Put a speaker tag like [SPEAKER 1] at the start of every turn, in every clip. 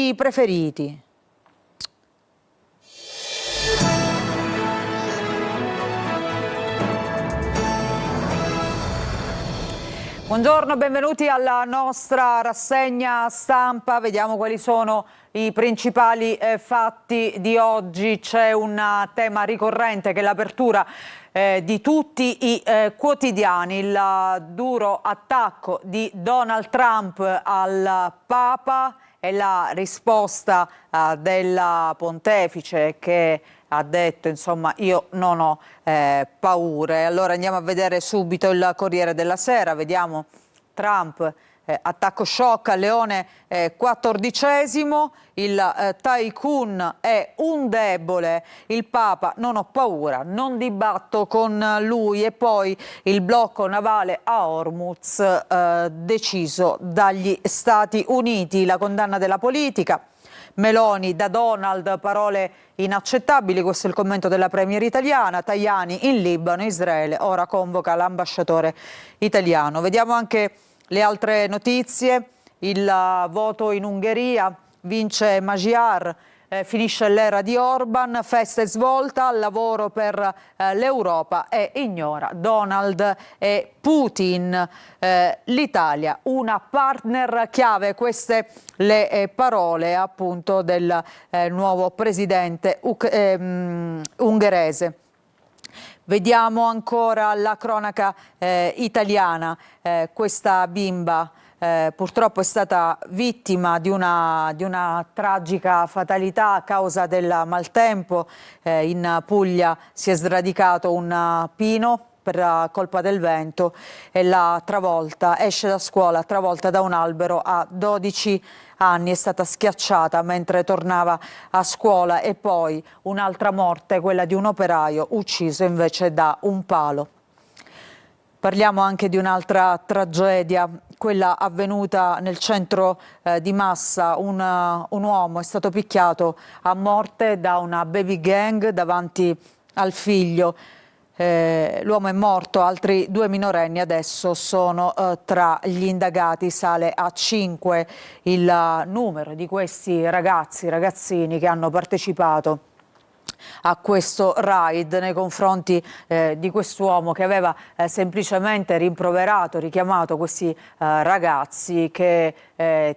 [SPEAKER 1] piatti preferiti. Buongiorno, benvenuti alla nostra rassegna stampa. Vediamo quali sono i principali fatti di oggi. C'è un tema ricorrente che è l'apertura di tutti i quotidiani, il duro attacco di Donald Trump al Papa e la risposta della Pontefice che ha detto, insomma, io non ho paure. Allora andiamo a vedere subito il Corriere della Sera, vediamo Trump, attacco shock a Leone XIV, il tycoon è un debole, il Papa non ho paura, non dibatto con lui, e poi il blocco navale a Hormuz deciso dagli Stati Uniti, la condanna della politica. Meloni da Donald, parole inaccettabili, questo è il commento della premier italiana. Tajani in Libano, Israele ora convoca l'ambasciatore italiano. Vediamo anche le altre notizie, il voto in Ungheria, vince Magyar, finisce l'era di Orban, festa e svolta, lavoro per l'Europa e ignora Donald e Putin. L'Italia, una partner chiave, queste le parole appunto del nuovo presidente ungherese. Vediamo ancora la cronaca italiana, questa bimba purtroppo è stata vittima di una tragica fatalità a causa del maltempo. In Puglia si è sradicato un pino per colpa del vento e l'ha travolta, esce da scuola travolta da un albero a 12 anni, è stata schiacciata mentre tornava a scuola. E poi un'altra morte, quella di un operaio ucciso invece da un palo. Parliamo anche di un'altra tragedia, quella avvenuta nel centro di Massa. Un uomo è stato picchiato a morte da una baby gang davanti al figlio. L'uomo è morto, altri 2 minorenni adesso sono tra gli indagati, sale a 5 il numero di questi ragazzini che hanno partecipato a questo raid nei confronti di quest'uomo che aveva semplicemente richiamato questi ragazzi che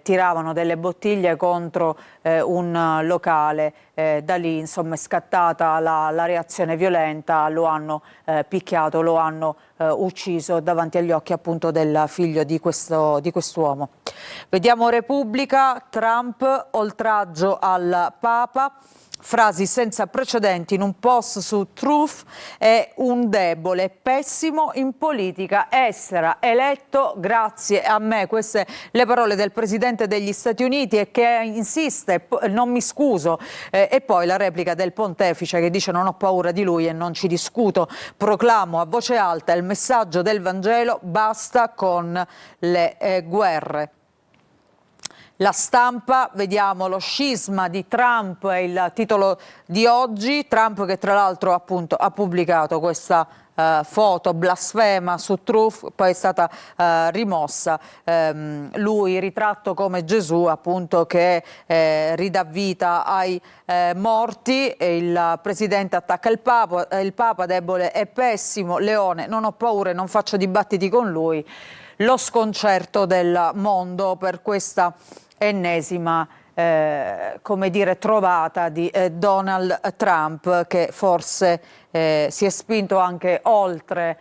[SPEAKER 1] tiravano delle bottiglie contro un locale. Da lì insomma è scattata la reazione violenta, lo hanno picchiato, lo hanno ucciso davanti agli occhi appunto del figlio di quest'uomo. Vediamo Repubblica, Trump, oltraggio al Papa. Frasi senza precedenti in un post su Truth: è un debole, pessimo in politica estera, eletto grazie a me. Queste le parole del Presidente degli Stati Uniti, e che insiste, non mi scuso. E poi la replica del Pontefice che dice non ho paura di lui e non ci discuto, proclamo a voce alta il messaggio del Vangelo, basta con le guerre. La Stampa, vediamo lo scisma di Trump, è il titolo di oggi. Trump che tra l'altro appunto ha pubblicato questa foto blasfema su Truth, poi è stata rimossa. Lui ritratto come Gesù appunto che ridà vita ai morti. Il presidente attacca il Papa debole e pessimo, Leone non ho paura e non faccio dibattiti con lui. Lo sconcerto del mondo per questa ennesima come dire, trovata di Donald Trump, che forse si è spinto anche oltre,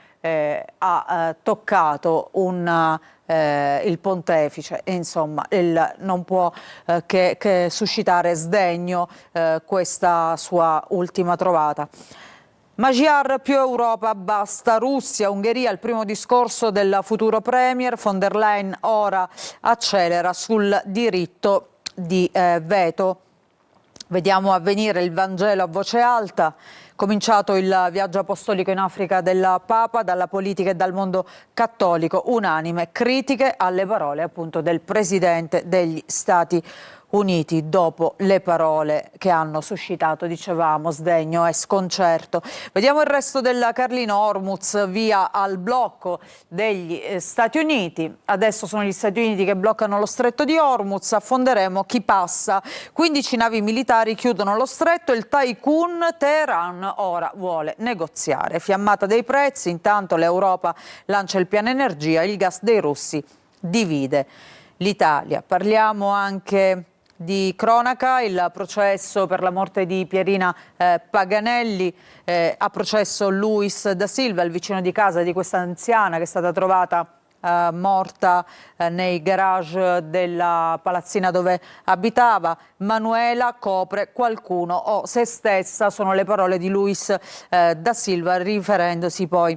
[SPEAKER 1] ha toccato il Pontefice, e insomma non può che suscitare sdegno questa sua ultima trovata. Magyar più Europa, basta Russia, Ungheria, il primo discorso del futuro premier. Von der Leyen ora accelera sul diritto di veto. Vediamo Avvenire, il Vangelo a voce alta. Cominciato il viaggio apostolico in Africa del Papa, dalla politica e dal mondo cattolico unanime critiche alle parole appunto del Presidente degli Stati Uniti dopo le parole che hanno suscitato, dicevamo, sdegno e sconcerto. Vediamo il resto del Carlino. Hormuz via al blocco degli Stati Uniti. Adesso sono gli Stati Uniti che bloccano lo stretto di Hormuz. Affonderemo chi passa. 15 navi militari chiudono lo stretto. Il Tycoon, Teheran ora vuole negoziare. Fiammata dei prezzi. Intanto l'Europa lancia il piano energia. Il gas dei russi divide l'Italia. Parliamo anche di cronaca, il processo per la morte di Pierina Paganelli, a processo Luis da Silva, il vicino di casa di questa anziana che è stata trovata morta nei garage della palazzina dove abitava. Manuela copre qualcuno o se stessa, sono le parole di Luis da Silva, riferendosi poi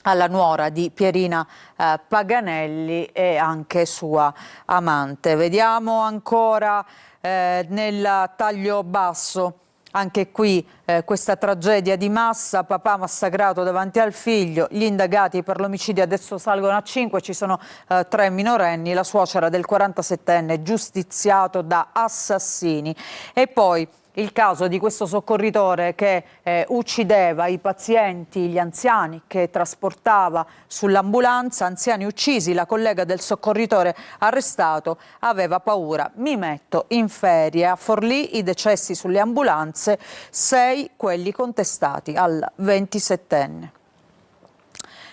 [SPEAKER 1] alla nuora di Pierina Paganelli e anche sua amante. Vediamo ancora nel taglio basso, anche qui questa tragedia di massa, papà massacrato davanti al figlio, gli indagati per l'omicidio adesso salgono a 5, ci sono 3 minorenni, la suocera del 47enne giustiziato da assassini. E poi il caso di questo soccorritore che uccideva i pazienti, gli anziani che trasportava sull'ambulanza, anziani uccisi. La collega del soccorritore arrestato aveva paura. Mi metto in ferie. A Forlì i decessi sulle ambulanze, 6 quelli contestati al 27enne.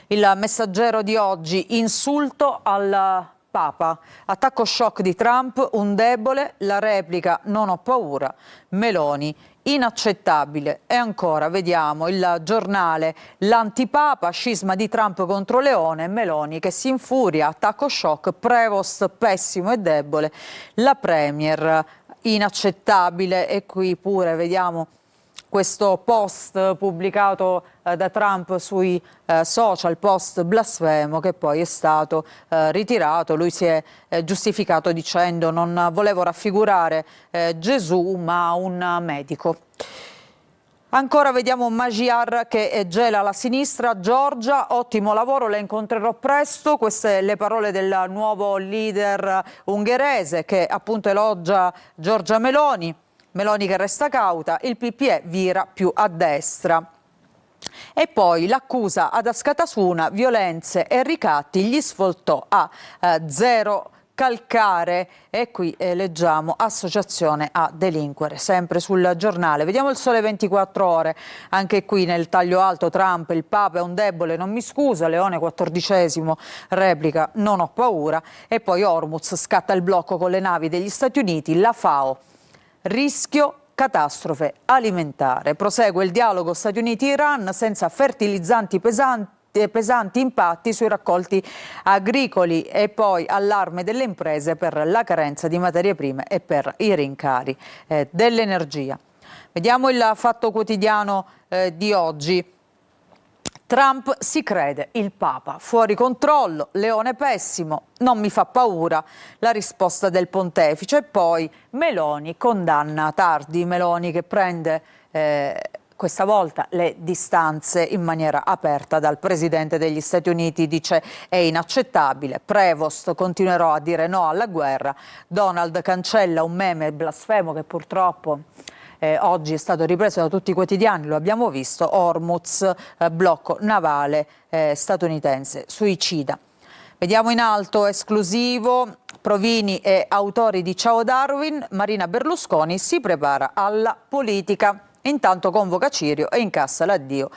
[SPEAKER 1] Il Messaggero di oggi, insulto al Papa, attacco shock di Trump, un debole, la replica non ho paura, Meloni, inaccettabile. E ancora vediamo il Giornale, l'antipapa, scisma di Trump contro Leone, Meloni che si infuria, attacco shock, Prevost pessimo e debole, la Premier inaccettabile. E qui pure vediamo questo post pubblicato da Trump sui social, post blasfemo, che poi è stato ritirato. Lui si è giustificato dicendo: non volevo raffigurare Gesù ma un medico. Ancora vediamo Magyar che gela la sinistra. Giorgia, ottimo lavoro, la incontrerò presto. Queste le parole del nuovo leader ungherese che appunto elogia Giorgia Meloni. Meloni che resta cauta, il PPE vira più a destra. E poi l'accusa ad Askatasuna, violenze e ricatti, gli sfoltò a zero calcare. E qui leggiamo associazione a delinquere, sempre sul Giornale. Vediamo il Sole 24 Ore, anche qui nel taglio alto Trump, il Papa è un debole, non mi scusa, Leone XIV replica non ho paura. E poi Hormuz, scatta il blocco con le navi degli Stati Uniti, la FAO. Rischio catastrofe alimentare. Prosegue il dialogo Stati Uniti-Iran senza fertilizzanti pesanti impatti sui raccolti agricoli. E poi allarme delle imprese per la carenza di materie prime e per i rincari dell'energia. Vediamo il Fatto Quotidiano di oggi. Trump si crede il Papa, fuori controllo, Leone pessimo, non mi fa paura, la risposta del pontefice. E poi Meloni condanna tardi, Meloni che prende questa volta le distanze in maniera aperta dal Presidente degli Stati Uniti, dice è inaccettabile, Prevost continuerò a dire no alla guerra, Donald cancella un meme blasfemo che purtroppo oggi è stato ripreso da tutti i quotidiani, lo abbiamo visto, Hormuz, blocco navale statunitense, suicida. Vediamo in alto, esclusivo, Provini e autori di Ciao Darwin, Marina Berlusconi si prepara alla politica. Intanto convoca Cirio e incassa l'addio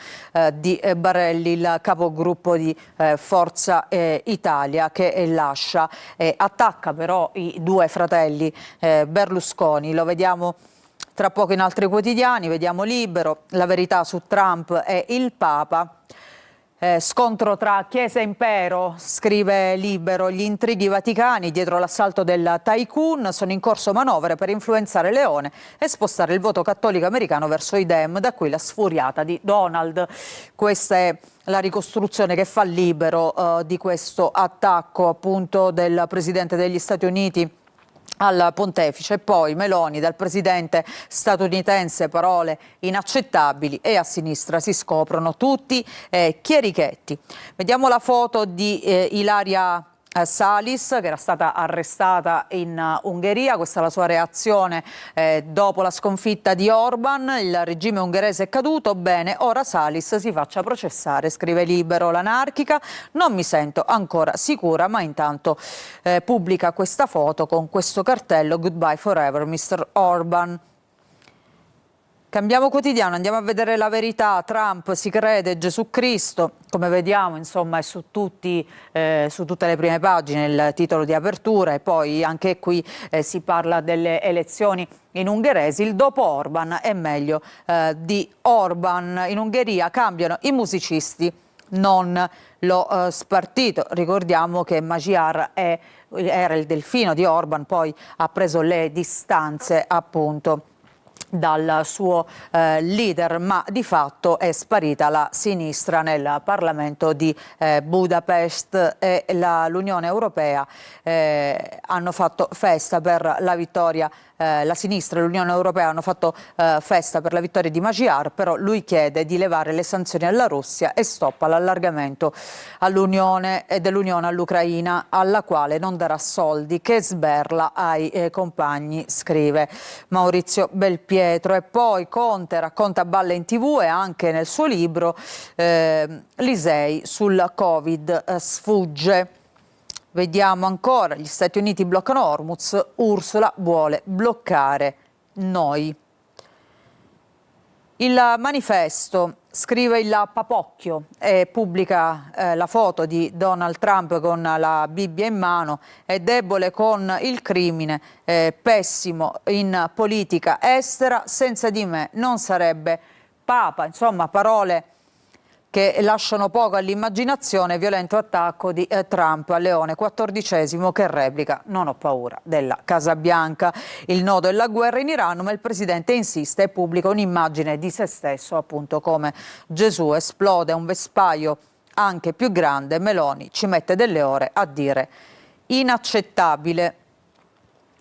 [SPEAKER 1] di Barelli, il capogruppo di Forza Italia, che lascia. Attacca però i 2 fratelli Berlusconi, lo vediamo tra poco in altri quotidiani. Vediamo Libero, la verità su Trump e il Papa. Scontro tra Chiesa e Impero, scrive Libero, gli intrighi vaticani dietro l'assalto del Tycoon, sono in corso manovre per influenzare Leone e spostare il voto cattolico americano verso i Dem, da qui la sfuriata di Donald. Questa è la ricostruzione che fa Libero di questo attacco appunto del Presidente degli Stati Uniti al pontefice. E poi Meloni, dal presidente statunitense parole inaccettabili, e a sinistra si scoprono tutti chierichetti. Vediamo la foto di Ilaria Salis, che era stata arrestata in Ungheria. Questa è la sua reazione dopo la sconfitta di Orban. Il regime ungherese è caduto, bene, ora Salis si faccia processare, scrive Libero. L'anarchica: non mi sento ancora sicura, ma intanto pubblica questa foto con questo cartello: Goodbye forever, Mr. Orban. Cambiamo quotidiano, andiamo a vedere La Verità. Trump si crede Gesù Cristo, come vediamo, insomma, è su tutte le prime pagine il titolo di apertura, e poi anche qui si parla delle elezioni in ungheresi. Il dopo Orban è meglio di Orban. In Ungheria cambiano i non lo spartito. Ricordiamo che Magyar era il delfino di Orban, poi ha preso le distanze appunto dal suo leader, ma di fatto è sparita la sinistra nel Parlamento di Budapest, e l'Unione Europea hanno fatto festa per la vittoria. La sinistra e l'Unione Europea hanno fatto festa per la vittoria di Magyar, però lui chiede di levare le sanzioni alla Russia e stop all'allargamento dell'Unione all'Ucraina, alla quale non darà soldi, che sberla ai compagni, scrive Maurizio Belpietro. E poi Conte racconta balle in TV, e anche nel suo libro Lisei sul Covid sfugge. Vediamo ancora: gli Stati Uniti bloccano Hormuz, Ursula vuole bloccare noi. Il Manifesto, scrive il Papocchio e pubblica la foto di Donald Trump con la Bibbia in mano: è debole con il crimine, pessimo in politica estera, senza di me non sarebbe Papa. Insomma, parole che lasciano poco all'immaginazione. Violento attacco di Trump a Leone XIV, che replica: non ho paura della Casa Bianca. Il nodo è la guerra in Iran, ma il presidente insiste e pubblica un'immagine di se stesso, appunto come Gesù. Esplode un vespaio anche più grande, Meloni ci mette delle ore a dire inaccettabile.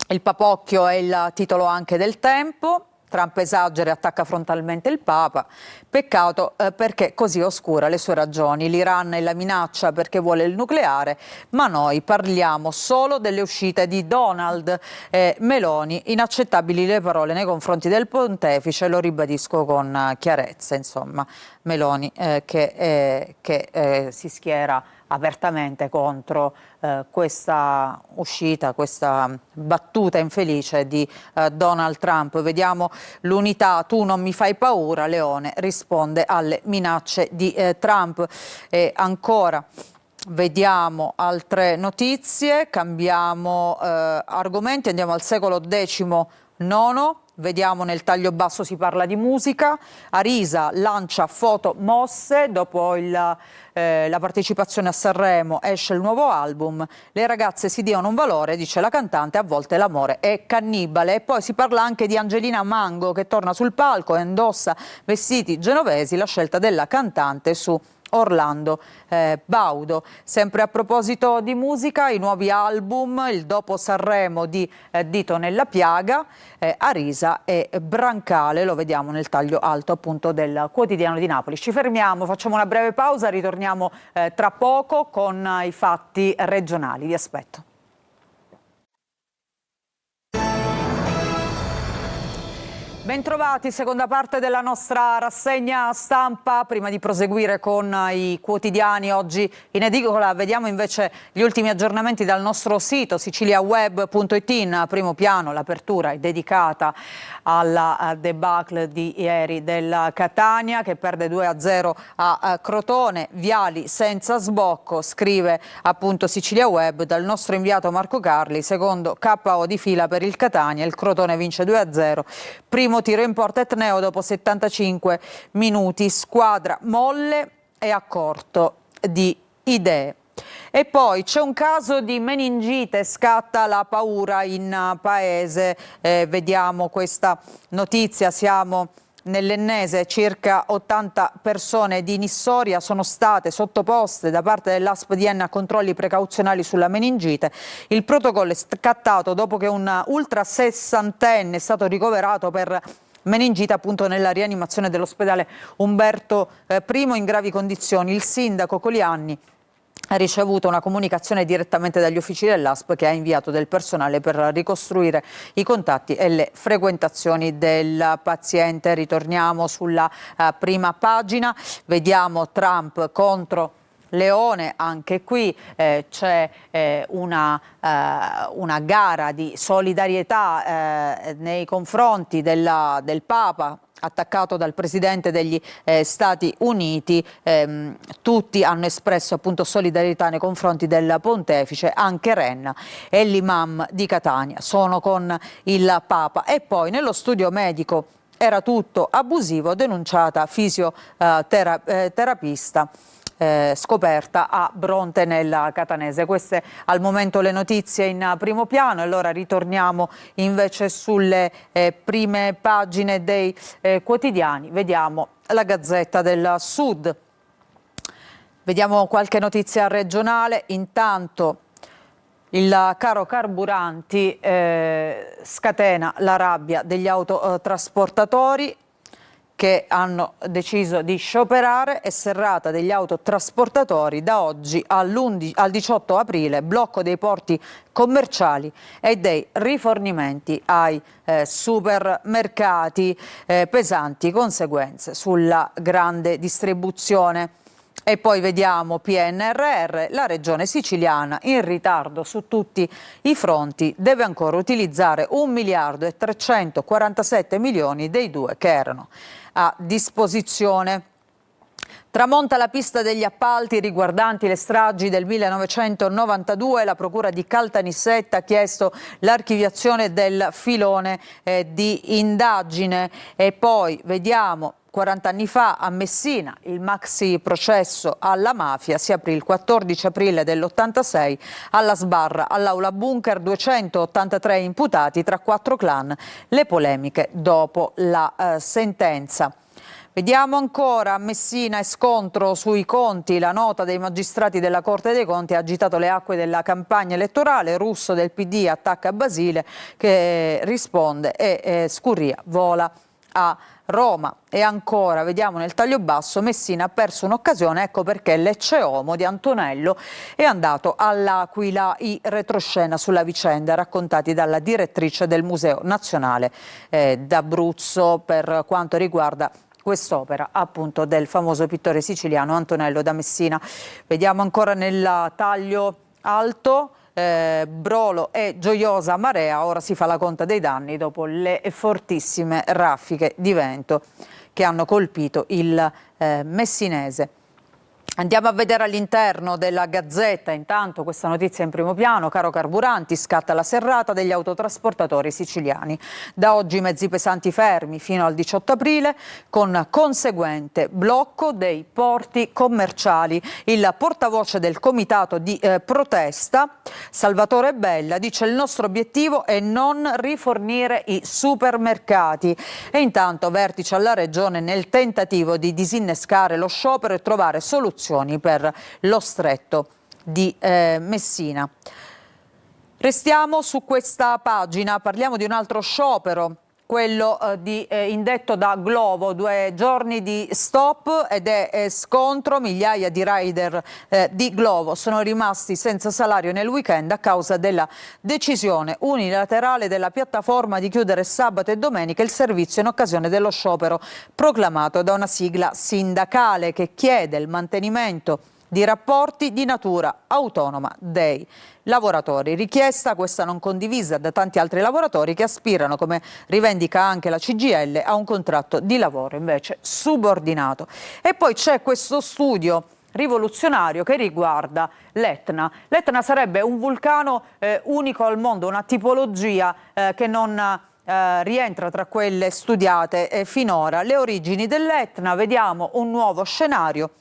[SPEAKER 1] Il Papocchio è il titolo anche del Tempo. Trump esagera e attacca frontalmente il Papa. Peccato perché così oscura le sue ragioni. L'Iran è la minaccia perché vuole il nucleare, ma noi parliamo solo delle uscite di Donald Meloni. Inaccettabili le parole nei confronti del pontefice, lo ribadisco con chiarezza. Insomma, Meloni che si schiera apertamente contro questa uscita, questa battuta infelice di Donald Trump. Vediamo l'Unità: tu non mi fai paura, Leone risponde alle minacce di Trump. E ancora vediamo altre notizie, cambiamo argomenti, andiamo al secolo XIX. Vediamo nel taglio basso, si parla di musica. Arisa lancia foto mosse dopo la partecipazione a Sanremo, esce il nuovo album. Le ragazze si diano un valore, dice la cantante, a volte l'amore è cannibale. E poi si parla anche di Angelina Mango, che torna sul palco e indossa vestiti genovesi, la scelta della cantante su Orlando Baudo. Sempre a proposito di musica, i nuovi album, il dopo Sanremo di Dito nella piaga, Arisa e Brancale, lo vediamo nel taglio alto appunto del Quotidiano di Napoli. Ci fermiamo, facciamo una breve pausa, ritorniamo tra poco con i fatti regionali. Vi aspetto. Bentrovati, seconda parte della nostra rassegna stampa. Prima di proseguire con i quotidiani oggi in edicola, vediamo invece gli ultimi aggiornamenti dal nostro sito siciliaweb.it. In primo piano l'apertura è dedicata alla debacle di ieri del Catania, che perde 2-0 a Crotone. Viali senza sbocco, scrive appunto Sicilia Web, dal nostro inviato Marco Carli. Secondo KO di fila per il Catania, il Crotone vince 2-0. Primo tiro in porta Etneo dopo 75 minuti, squadra molle e a corto di idee. E poi c'è un caso di meningite, scatta la paura in paese. Vediamo questa notizia, siamo nell'ennese: circa 80 persone di Nissoria sono state sottoposte da parte dell'ASP di Enna a controlli precauzionali sulla meningite. Il protocollo è scattato dopo che un ultra sessantenne è stato ricoverato per meningite appunto nella rianimazione dell'ospedale Umberto I in gravi condizioni. Il sindaco Colianni ha ricevuto una comunicazione direttamente dagli uffici dell'ASP, che ha inviato del personale per ricostruire i contatti e le frequentazioni del paziente. Ritorniamo sulla prima pagina, vediamo Trump contro Leone. Anche qui c'è una gara di solidarietà nei confronti del Papa, attaccato dal Presidente degli Stati Uniti. Tutti hanno espresso appunto solidarietà nei confronti del Pontefice, anche Renna e l'imam di Catania sono con il Papa. E poi nello studio medico era tutto abusivo, denunciata fisioterapista scoperta a Bronte nella Catanese. Queste al momento le notizie in primo piano. Allora ritorniamo invece sulle prime pagine dei quotidiani. Vediamo la Gazzetta del Sud, vediamo qualche notizia regionale. Intanto il caro carburanti scatena la rabbia degli autotrasportatori, che hanno deciso di scioperare. E serrata degli autotrasportatori da oggi al 18 aprile, blocco dei porti commerciali e dei rifornimenti ai supermercati, pesanti conseguenze sulla grande distribuzione. E poi vediamo PNRR, la regione siciliana in ritardo su tutti i fronti, deve ancora utilizzare 1.347 milioni dei 2 che erano a disposizione. Tramonta la pista degli appalti riguardanti le stragi del 1992, la procura di Caltanissetta ha chiesto l'archiviazione del filone di indagine. E poi vediamo 40 anni fa a Messina il maxi processo alla mafia, si aprì il 14 aprile dell'86 alla Sbarra, all'Aula Bunker, 283 imputati tra 4 clan, le polemiche dopo la sentenza. Vediamo ancora a Messina e scontro sui conti, la nota dei magistrati della Corte dei Conti ha agitato le acque della campagna elettorale. Russo del PD attacca Basile che risponde e Scurria vola a Roma. E ancora vediamo nel taglio basso, Messina ha perso un'occasione, ecco perché l'Ecce Homo di Antonello è andato all'Aquila. I retroscena sulla vicenda raccontati dalla direttrice del Museo Nazionale d'Abruzzo per quanto riguarda quest'opera appunto del famoso pittore siciliano Antonello da Messina. Vediamo ancora nel taglio alto, Brolo e gioiosa marea, ora si fa la conta dei danni dopo le fortissime raffiche di vento che hanno colpito il messinese. Andiamo a vedere all'interno della Gazzetta, intanto questa notizia in primo piano, caro carburanti, scatta la serrata degli autotrasportatori siciliani. Da oggi mezzi pesanti fermi fino al 18 aprile con conseguente blocco dei porti commerciali. Il portavoce del comitato di protesta, Salvatore Bella, dice il nostro obiettivo è non rifornire i supermercati. E intanto vertice alla Regione nel tentativo di disinnescare lo sciopero e trovare soluzioni per lo stretto di Messina. Restiamo su questa pagina, parliamo di un altro sciopero, quello indetto da Glovo, 2 giorni di stop ed è scontro. Migliaia di rider di Glovo sono rimasti senza salario nel weekend a causa della decisione unilaterale della piattaforma di chiudere sabato e domenica il servizio in occasione dello sciopero proclamato da una sigla sindacale che chiede il mantenimento di rapporti di natura autonoma dei lavoratori. Richiesta questa non condivisa da tanti altri lavoratori che aspirano, come rivendica anche la CGIL, a un contratto di lavoro invece subordinato. E poi c'è questo studio rivoluzionario che riguarda l'Etna. L'Etna sarebbe un vulcano unico al mondo, una tipologia che non rientra tra quelle studiate finora. Le origini dell'Etna, vediamo un nuovo scenario.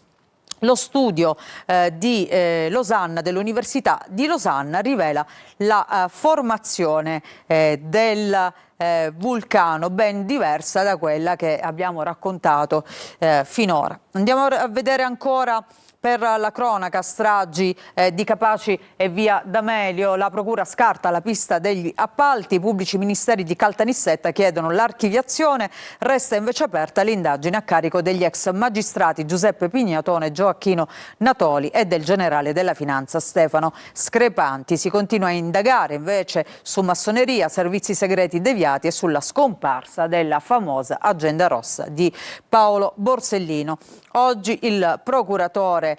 [SPEAKER 1] Lo studio di Losanna, dell'Università di Losanna, rivela la formazione del vulcano ben diversa da quella che abbiamo raccontato finora. Andiamo a vedere ancora Per la cronaca, stragi di Capaci e via D'Amelio, la procura scarta la pista degli appalti, i pubblici ministeri di Caltanissetta chiedono l'archiviazione, resta invece aperta l'indagine a carico degli ex magistrati Giuseppe Pignatone, Gioacchino Natoli e del generale della finanza Stefano Screpanti. Si continua a indagare invece su massoneria, servizi segreti deviati e sulla scomparsa della famosa agenda rossa di Paolo Borsellino. Oggi il procuratore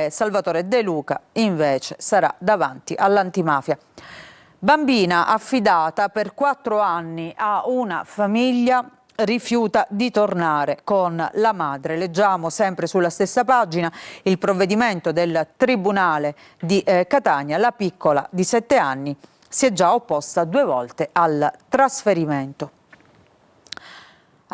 [SPEAKER 1] Salvatore De Luca invece sarà davanti all'antimafia. Bambina affidata per 4 anni a una famiglia rifiuta di tornare con la madre. Leggiamo sempre sulla stessa pagina il provvedimento del Tribunale di Catania. La piccola di 7 anni si è già opposta 2 volte al trasferimento.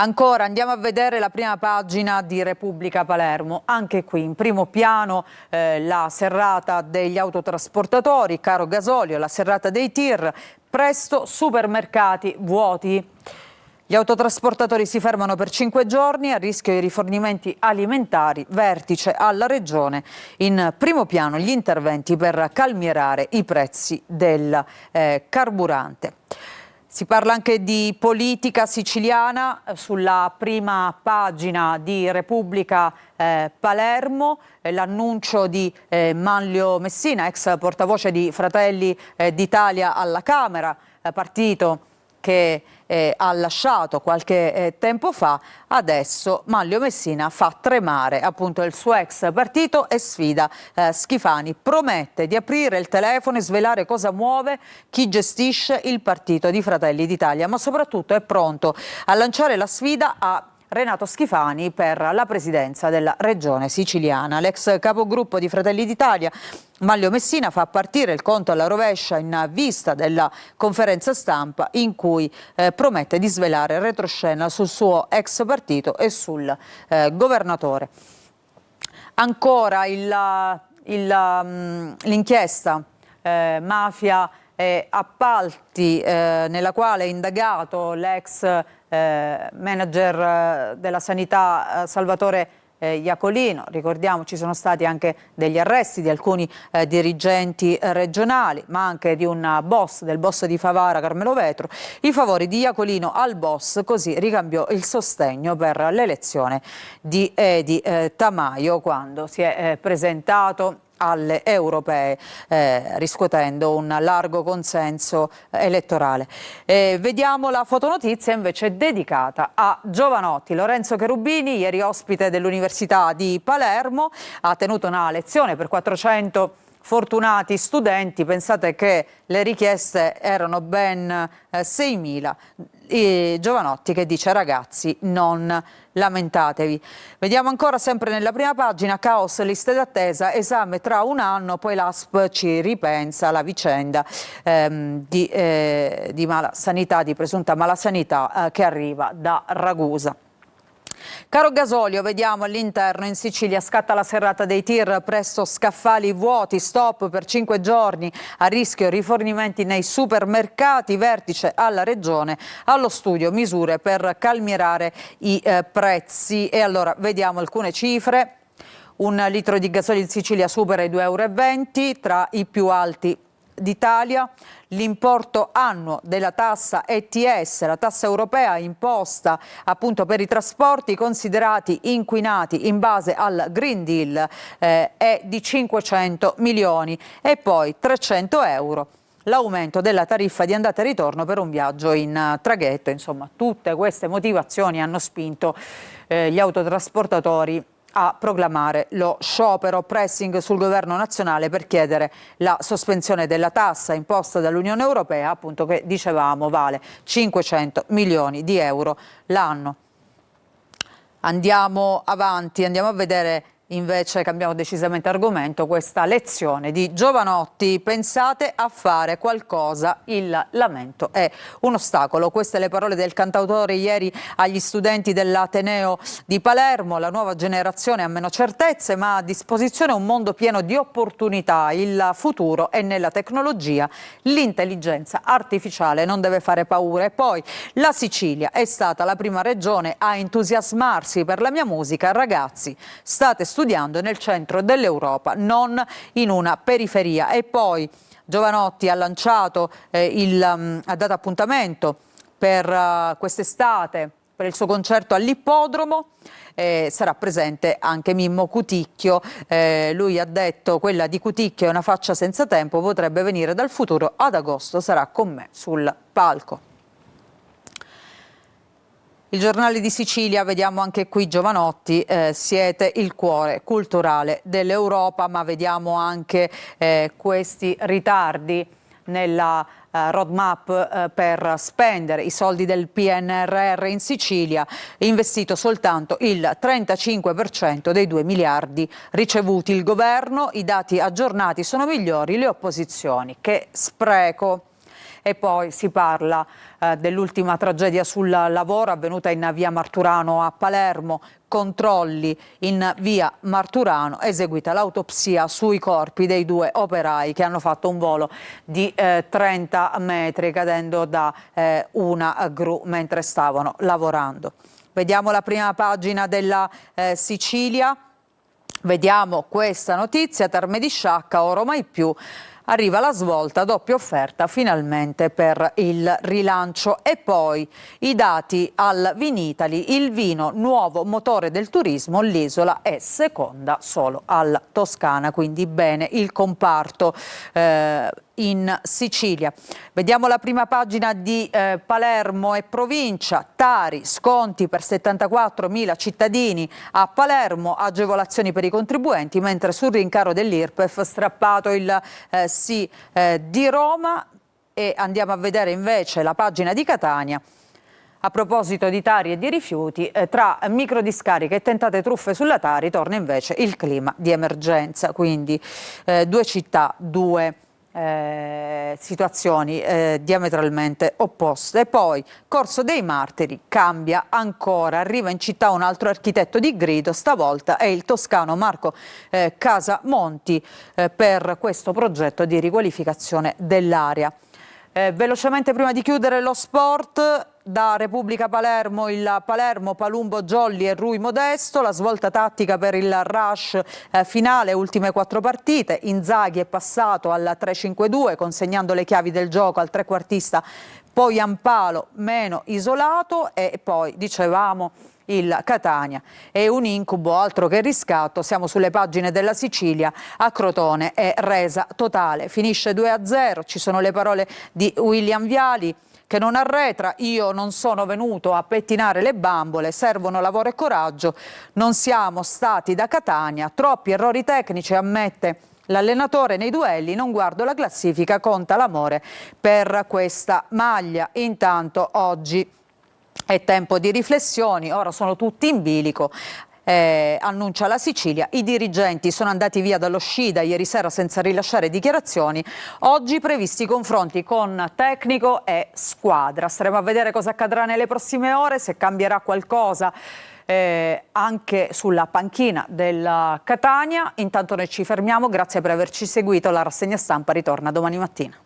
[SPEAKER 1] Ancora andiamo a vedere la prima pagina di Repubblica Palermo, anche qui in primo piano la serrata degli autotrasportatori, caro gasolio, la serrata dei tir, presto supermercati vuoti. Gli autotrasportatori si fermano per 5 giorni, a rischio i rifornimenti alimentari, vertice alla Regione. In primo piano gli interventi per calmierare i prezzi del carburante. Si parla anche di politica siciliana sulla prima pagina di Repubblica Palermo, l'annuncio di Manlio Messina, ex portavoce di Fratelli d'Italia alla Camera, partito che ha lasciato qualche tempo fa. Adesso Manlio Messina fa tremare appunto il suo ex partito e sfida Schifani, promette di aprire il telefono e svelare cosa muove chi gestisce il partito di Fratelli d'Italia, ma soprattutto è pronto a lanciare la sfida a Renato Schifani per la presidenza della regione siciliana. L'ex capogruppo di Fratelli d'Italia Manlio Messina fa partire il conto alla rovescia in vista della conferenza stampa in cui promette di svelare retroscena sul suo ex partito e sul governatore. Ancora l'inchiesta mafia appalti nella quale è indagato l'ex manager della sanità Salvatore Iacolino. Ricordiamo ci sono stati anche degli arresti di alcuni dirigenti regionali, ma anche di un boss, del boss di Favara, Carmelo Vetro. I favori di Iacolino al boss, così ricambiò il sostegno per l'elezione di Edi Tamaio quando si è presentato alle europee, riscuotendo un largo consenso elettorale. Vediamo la fotonotizia invece dedicata a Giovanotti. Lorenzo Cherubini, ieri ospite dell'Università di Palermo, ha tenuto una lezione per 400 fortunati studenti. Pensate che le richieste erano ben 6.000. Giovanotti che dice: ragazzi, non lamentatevi. Vediamo ancora sempre nella prima pagina: caos, liste d'attesa, esame tra 1 anno, poi l'ASP ci ripensa alla vicenda di malasanità, di presunta malasanità che arriva da Ragusa. Caro gasolio, vediamo all'interno: in Sicilia scatta la serrata dei tir, presto scaffali vuoti, stop per 5 giorni, a rischio rifornimenti nei supermercati, vertice alla Regione, allo studio misure per calmierare i prezzi. E allora vediamo alcune cifre: 1 litro di gasolio in Sicilia supera i 2,20 euro, tra i più alti d'Italia. L'importo annuo della tassa ETS, la tassa europea imposta appunto per i trasporti considerati inquinati in base al Green Deal, è di 500 milioni e poi 300 euro l'aumento della tariffa di andata e ritorno per un viaggio in traghetto. Insomma, tutte queste motivazioni hanno spinto gli autotrasportatori a proclamare lo sciopero. Pressing sul governo nazionale per chiedere la sospensione della tassa imposta dall'Unione Europea, appunto, che dicevamo vale 500 milioni di euro l'anno. Andiamo avanti, andiamo a vedere invece, cambiamo decisamente argomento, questa lezione di Giovanotti: pensate a fare qualcosa, il lamento è un ostacolo. Queste le parole del cantautore ieri agli studenti dell'Ateneo di Palermo. La nuova generazione ha meno certezze ma ha a disposizione un mondo pieno di opportunità. Il futuro è nella tecnologia, l'intelligenza artificiale non deve fare paura. E poi la Sicilia è stata la prima regione a entusiasmarsi per la mia musica. Ragazzi, state studiando studiando nel centro dell'Europa, non in una periferia. E poi Jovanotti ha lanciato, ha dato appuntamento per quest'estate per il suo concerto all'Ippodromo. Sarà presente anche Mimmo Cuticchio. Lui ha detto: quella di Cuticchio è una faccia senza tempo, potrebbe venire dal futuro, ad agosto sarà con me sul palco. Il Giornale di Sicilia, vediamo anche qui Jovanotti, siete il cuore culturale dell'Europa, ma vediamo anche questi ritardi nella roadmap per spendere i soldi del PNRR in Sicilia, investito soltanto il 35% dei 2 miliardi ricevuti. Il governo, i dati aggiornati sono migliori, le opposizioni, che spreco. E poi si parla dell'ultima tragedia sul lavoro avvenuta in via Marturano a Palermo, controlli in via Marturano, eseguita l'autopsia sui corpi dei 2 operai che hanno fatto un volo di 30 metri cadendo da una gru mentre stavano lavorando. Vediamo la prima pagina della Sicilia, vediamo questa notizia: Terme di Sciacca, oro mai più. Arriva la svolta, doppia offerta finalmente per il rilancio. E poi i dati al Vinitaly: il vino nuovo motore del turismo, l'isola è seconda solo alla Toscana, quindi bene il comparto in Sicilia. Vediamo la prima pagina di Palermo e provincia. Tari, sconti per 74.000 cittadini a Palermo, agevolazioni per i contribuenti, mentre sul rincaro dell'IRPEF strappato il sì di Roma. E andiamo a vedere invece la pagina di Catania. A proposito di Tari e di rifiuti, tra microdiscariche e tentate truffe sulla Tari torna invece il clima di emergenza, quindi 2 città, 2 situazioni diametralmente opposte. E poi Corso dei Martiri cambia ancora, arriva in città un altro architetto di grido, stavolta è il toscano Marco Casamonti per questo progetto di riqualificazione dell'area. Velocemente prima di chiudere lo sport, da Repubblica Palermo il Palermo, Palumbo, Jolly e Rui Modesto, la svolta tattica per il rush finale, ultime 4 partite. Inzaghi è passato al 3-5-2 consegnando le chiavi del gioco al trequartista Poyampalo, meno isolato. E poi dicevamo il Catania è un incubo, altro che riscatto. Siamo sulle pagine della Sicilia, a Crotone è resa totale, finisce 2-0, ci sono le parole di William Viali che non arretra: io non sono venuto a pettinare le bambole, servono lavoro e coraggio, non siamo stati da Catania, troppi errori tecnici, ammette l'allenatore nei duelli, non guardo la classifica, conta l'amore per questa maglia. Intanto oggi è tempo di riflessioni, ora sono tutti in bilico. Annuncia la Sicilia, i dirigenti sono andati via dallo Scida ieri sera senza rilasciare dichiarazioni, oggi previsti confronti con tecnico e squadra. Staremo a vedere cosa accadrà nelle prossime ore, se cambierà qualcosa anche sulla panchina del Catania. Intanto noi ci fermiamo, grazie per averci seguito, la rassegna stampa ritorna domani mattina.